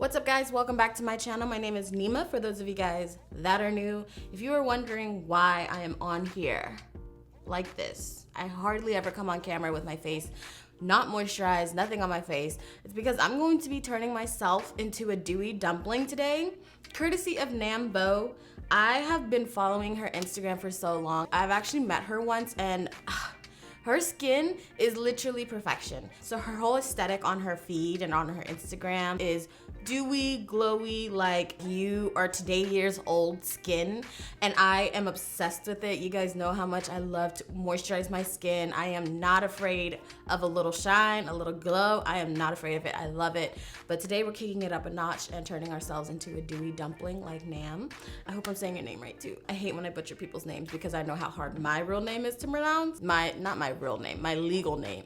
What's up guys, welcome back to my channel. My name is Nyma, for those of you guys that are new. If you are wondering why I am on here like this, I hardly ever come on camera with my face not moisturized, nothing on my face. It's because I'm going to be turning myself into a dewy dumpling today, courtesy of Namvo. I have been following her Instagram for so long. I've actually met her once and her skin is literally perfection. So her whole aesthetic on her feed and on her Instagram is dewy, glowy, like you are today years old skin. And I am obsessed with it. You guys know how much I love to moisturize my skin. I am not afraid of a little shine, a little glow. I am not afraid of it. I love it. But today we're kicking it up a notch and turning ourselves into a dewy dumpling like Nam. I hope I'm saying your name right too. I hate when I butcher people's names because I know how hard my real name is to pronounce. Not my real name, my legal name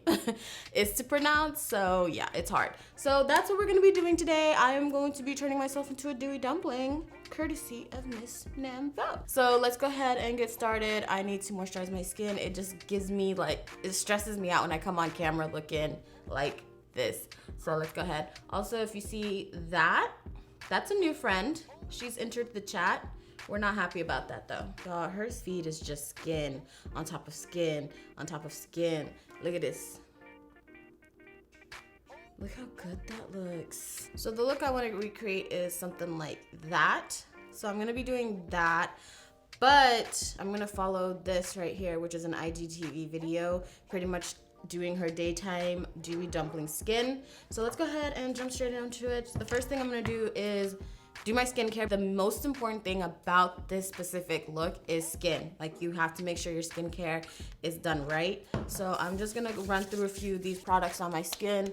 is to pronounce. So yeah, it's hard. So that's what we're gonna be doing today. I am going to be turning myself into a dewy dumpling, courtesy of Miss Namvo. So let's go ahead and get started. I need to moisturize my skin. It just gives me it stresses me out when I come on camera looking like this. So let's go ahead. Also, if you see that's a new friend. She's entered the chat. We're not happy about that though. God, her feed is just skin on top of skin on top of skin. Look at this. Look how good that looks. So the look I want to recreate is something like that. So I'm gonna be doing that, but I'm gonna follow this right here, which is an IGTV video, pretty much doing her daytime dewy dumpling skin. So let's go ahead and jump straight into it. The first thing I'm gonna do is do my skincare. The most important thing about this specific look is skin. Like, you have to make sure your skincare is done right. So I'm just gonna run through a few of these products on my skin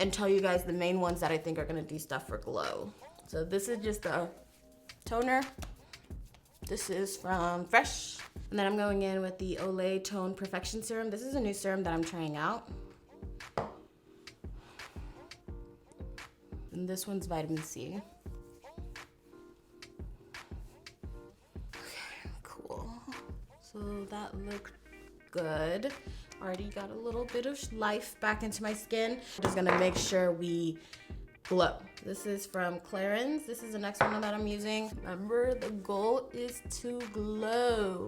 and tell you guys the main ones that I think are gonna do stuff for glow. So this is just a toner. This is from Fresh. And then I'm going in with the Olay Tone Perfection Serum. This is a new serum that I'm trying out. And this one's vitamin C. Okay, cool. So that looked good. Already got a little bit of life back into my skin. Just gonna make sure we glow. This is from Clarins. This is the next one that I'm using. Remember, the goal is to glow.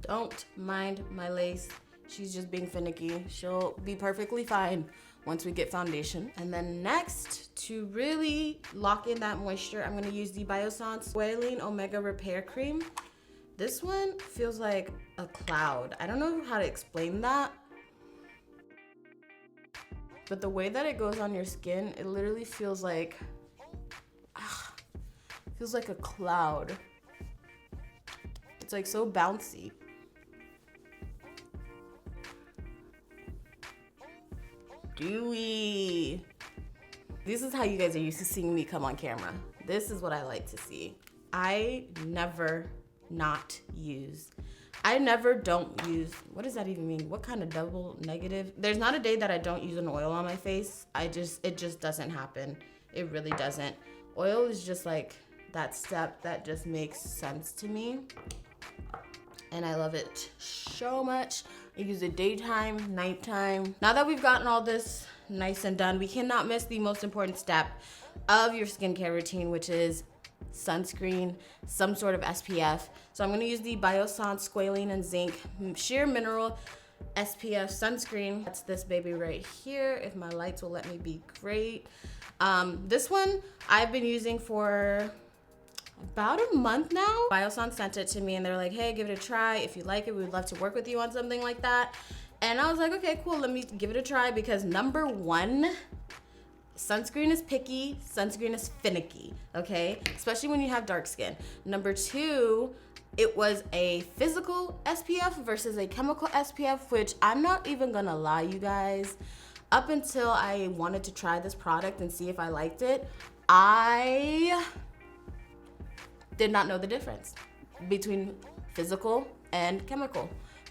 Don't mind my lace. She's just being finicky. She'll be perfectly fine once we get foundation. And then next, to really lock in that moisture, I'm gonna use the Biossance Squalene Omega Repair Cream. This one feels like a cloud. I don't know how to explain that, but the way that it goes on your skin, it literally feels like a cloud. It's like so bouncy. Dewy. This is how you guys are used to seeing me come on camera. This is what I like to see. I never don't use, what does that even mean? What kind of double negative? There's not a day that I don't use an oil on my face. It just doesn't happen. It really doesn't. Oil is just like that step that just makes sense to me. And I love it so much. I use it daytime, nighttime. Now that we've gotten all this nice and done, we cannot miss the most important step of your skincare routine, which is sunscreen, some sort of SPF. So I'm gonna use the Biossance Squalene and Zinc Sheer Mineral SPF sunscreen. That's this baby right here. If my lights will let me be great. This one I've been using for about a month now. Biossance sent it to me and they're like, hey, give it a try. If you like it, we would love to work with you on something like that. And I was like, okay, cool, let me give it a try, because number one, sunscreen is picky, sunscreen is finicky, okay? Especially when you have dark skin. Number two, it was a physical SPF versus a chemical SPF, which I'm not even gonna lie, you guys. Up until I wanted to try this product and see if I liked it, I did not know the difference between physical and chemical.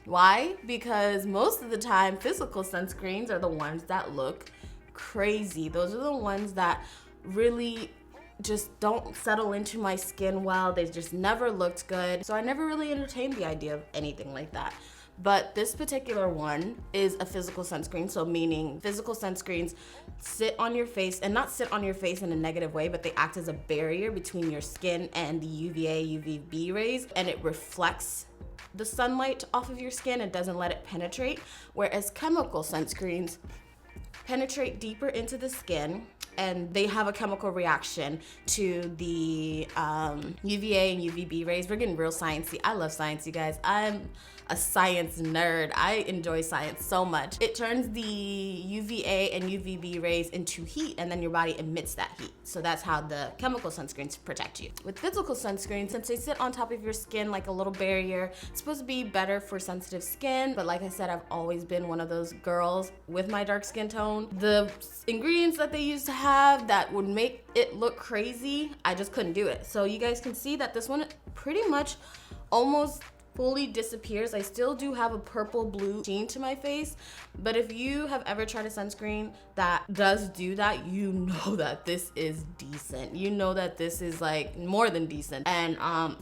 Why? Because most of the time, physical sunscreens are the ones that look crazy. Those are the ones that really just don't settle into my skin well. They just never looked good. So I never really entertained the idea of anything like that. But this particular one is a physical sunscreen, so meaning physical sunscreens sit on your face, and not sit on your face in a negative way, but they act as a barrier between your skin and the UVA, UVB rays, and it reflects the sunlight off of your skin and doesn't let it penetrate, whereas chemical sunscreens penetrate deeper into the skin and they have a chemical reaction to the UVA and UVB rays. We're getting real sciencey. I love science, you guys. I'm a science nerd. I enjoy science so much. It turns the UVA and UVB rays into heat, and then your body emits that heat. So that's how the chemical sunscreens protect you. With physical sunscreens, since they sit on top of your skin like a little barrier, it's supposed to be better for sensitive skin. But like I said, I've always been one of those girls with my dark skin tone. The ingredients that they used to have that would make it look crazy, I just couldn't do it. So you guys can see that this one pretty much almost fully disappears. I still do have a purple blue sheen to my face, but if you have ever tried a sunscreen that does do that, you know that this is decent. You know that this is like more than decent, and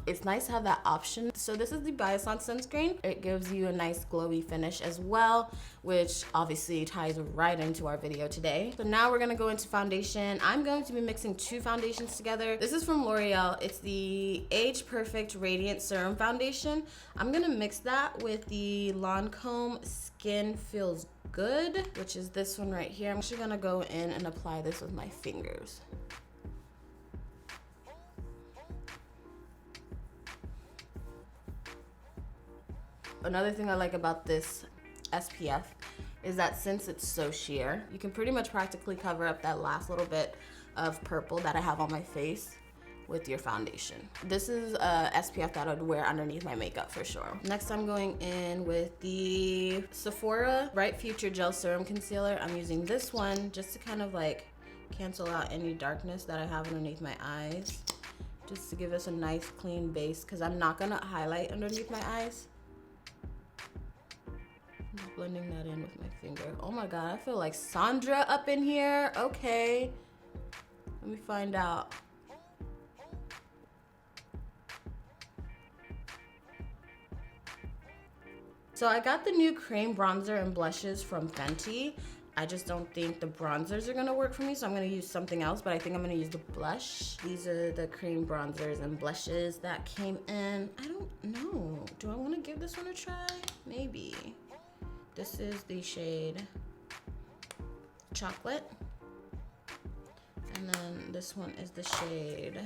it's nice to have that option. So this is the Biossance sunscreen. It gives you a nice glowy finish as well, which obviously ties right into our video today. So now we're gonna go into foundation. I'm going to be mixing two foundations together. This is from L'Oreal. It's the Age Perfect Radiant Serum Foundation. I'm gonna mix that with the Lancome Skin Feels Good, which is this one right here. I'm actually gonna go in and apply this with my fingers. Another thing I like about this SPF is that since it's so sheer, you can pretty much practically cover up that last little bit of purple that I have on my face with your foundation. This is a SPF that I would wear underneath my makeup for sure. Next, I'm going in with the Sephora Bright Future Gel Serum Concealer. I'm using this one just to kind of like cancel out any darkness that I have underneath my eyes, just to give us a nice clean base, because I'm not gonna highlight underneath my eyes. I'm just blending that in with my finger. Oh my God, I feel like Sandra up in here. Okay, let me find out. So I got the new cream bronzer and blushes from Fenty. I just don't think the bronzers are gonna work for me, so I'm gonna use something else, but I think I'm gonna use the blush. These are the cream bronzers and blushes that came in. I don't know, do I wanna give this one a try? Maybe. This is the shade Chocolate. And then this one is the shade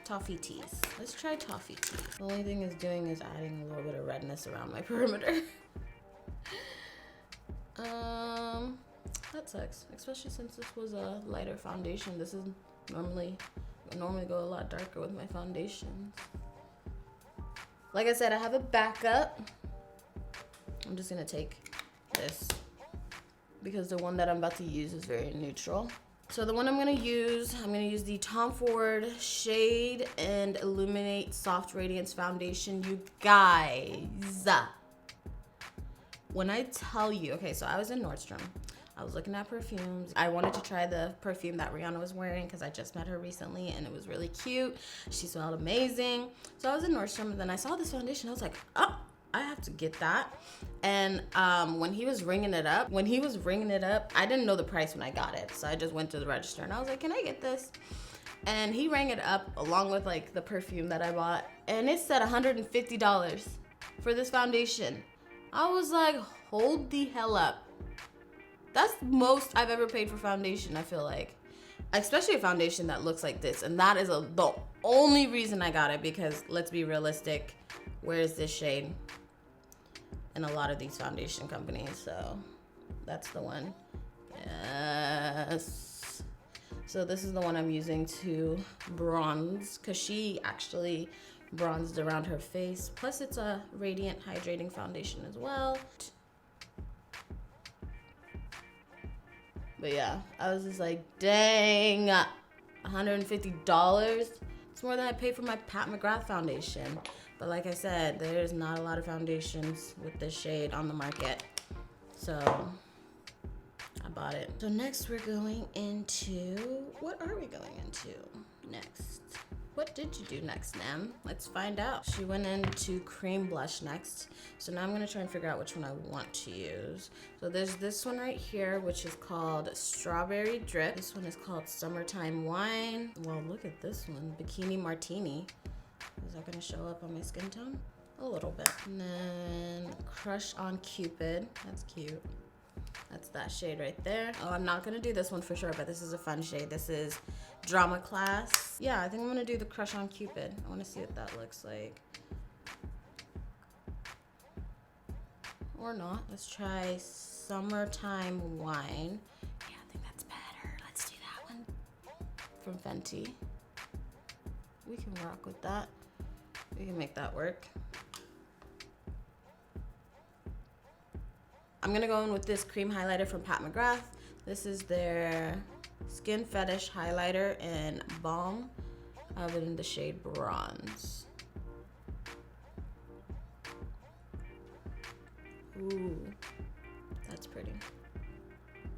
Toffee Tease. Let's try Toffee Tease. The only thing it's doing is adding a little bit of redness around my perimeter. That sucks, especially since this was a lighter foundation. This is I normally go a lot darker with my foundations. Like I said, I have a backup. I'm just gonna take this because the one that I'm about to use is very neutral. So the one I'm gonna use the Tom Ford Shade and Illuminate Soft Radiance Foundation. You guys, when I tell you, okay, so I was in Nordstrom. I was looking at perfumes. I wanted to try the perfume that Rihanna was wearing because I just met her recently and it was really cute. She smelled amazing. So I was in Nordstrom and then I saw this foundation. I was like, oh, I have to get that. And when he was ringing it up, I didn't know the price when I got it. So I just went to the register and I was like, can I get this? And he rang it up along with like the perfume that I bought. And it said $150 for this foundation. I was like, hold the hell up. That's the most I've ever paid for foundation, I feel like. Especially a foundation that looks like this. And that is the only reason I got it, because let's be realistic. Where is this shade in a lot of these foundation companies? So that's the one. Yes. So this is the one I'm using to bronze, because she actually bronzed around her face. Plus it's a radiant hydrating foundation as well. But yeah, I was just like, dang, $150? It's more than I paid for my Pat McGrath foundation. But like I said, there's not a lot of foundations with this shade on the market. So I bought it. So next we're going into, what are we going into next? What did you do next, Nam? Let's find out. She went into cream blush next. So now I'm gonna try and figure out which one I want to use. So there's this one right here, which is called Strawberry Drip. This one is called Summertime Wine. Well, look at this one, Bikini Martini. Is that gonna show up on my skin tone? A little bit. And then Crush on Cupid. That's cute. That's that shade right there. Oh, I'm not gonna do this one for sure, but this is a fun shade. This is Drama Class. Yeah, I think I'm gonna do the Crush on Cupid. I wanna see what that looks like. Or not. Let's try Summertime Wine. Yeah, I think that's better. Let's do that one. From Fenty. We can rock with that. We can make that work. I'm gonna go in with this cream highlighter from Pat McGrath. This is their Skin Fetish highlighter in Balm. I have it in the shade Bronze. Ooh, that's pretty.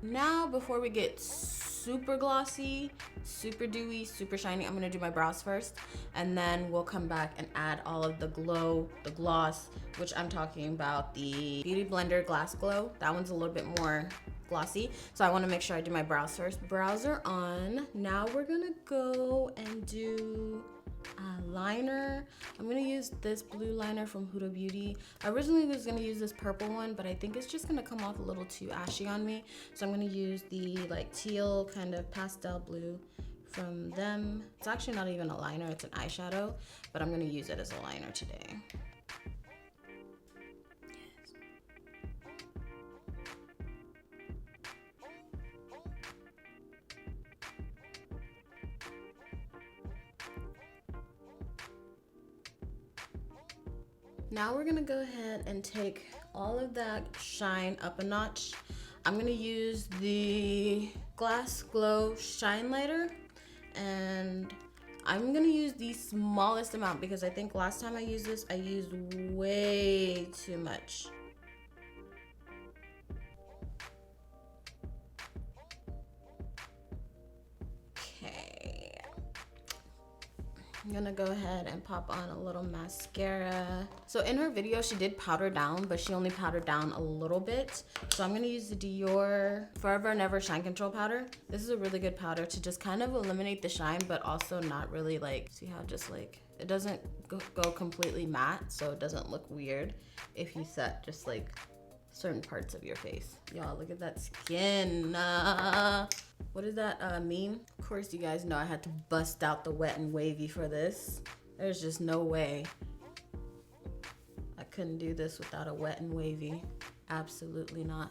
Now, before we get super glossy, super dewy, super shiny, I'm gonna do my brows first, and then we'll come back and add all of the glow, the gloss, which I'm talking about the Beauty Blender Glass Glow. That one's a little bit more glossy, so I wanna make sure I do my brows first. Brows are on. Now we're gonna go and do a liner. I'm gonna use this blue liner from Huda Beauty. I originally was gonna use this purple one, but I think it's just gonna come off a little too ashy on me. So I'm gonna use the like teal kind of pastel blue from them. It's actually not even a liner, it's an eyeshadow, but I'm gonna use it as a liner today. Now we're gonna go ahead and take all of that shine up a notch. I'm gonna use the Glass Glow Shine Lighter, and I'm gonna use the smallest amount because I think last time I used this, I used way too much. I'm gonna go ahead and pop on a little mascara. So in her video, she did powder down, but she only powdered down a little bit. So I'm gonna use the Dior Forever and Ever Shine Control Powder. This is a really good powder to just kind of eliminate the shine, but also not really like, see how just like, it doesn't go completely matte, so it doesn't look weird if you set just like certain parts of your face. Y'all, look at that skin. What is that meme? Of course, you guys know I had to bust out the Wet and Wavy for this. There's just no way I couldn't do this without a Wet and Wavy. Absolutely not.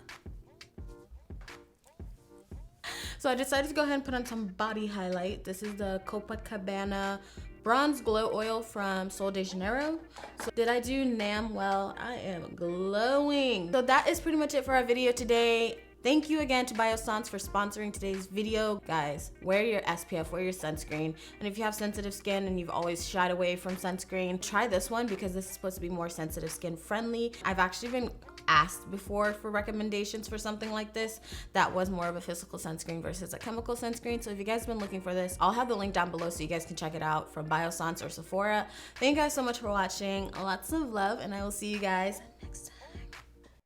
So I decided to go ahead and put on some body highlight. This is the Copacabana Bronze Glow Oil from Sol de Janeiro. So did I do Nam? Well, I am glowing. So that is pretty much it for our video today. Thank you again to Biossance for sponsoring today's video. Guys, wear your SPF, wear your sunscreen. And if you have sensitive skin and you've always shied away from sunscreen, try this one because this is supposed to be more sensitive skin friendly. I've actually been asked before for recommendations for something like this that was more of a physical sunscreen versus a chemical sunscreen. So if you guys have been looking for this, I'll have the link down below so you guys can check it out from Biossance or Sephora. Thank you guys so much for watching. Lots of love, and I will see you guys next time.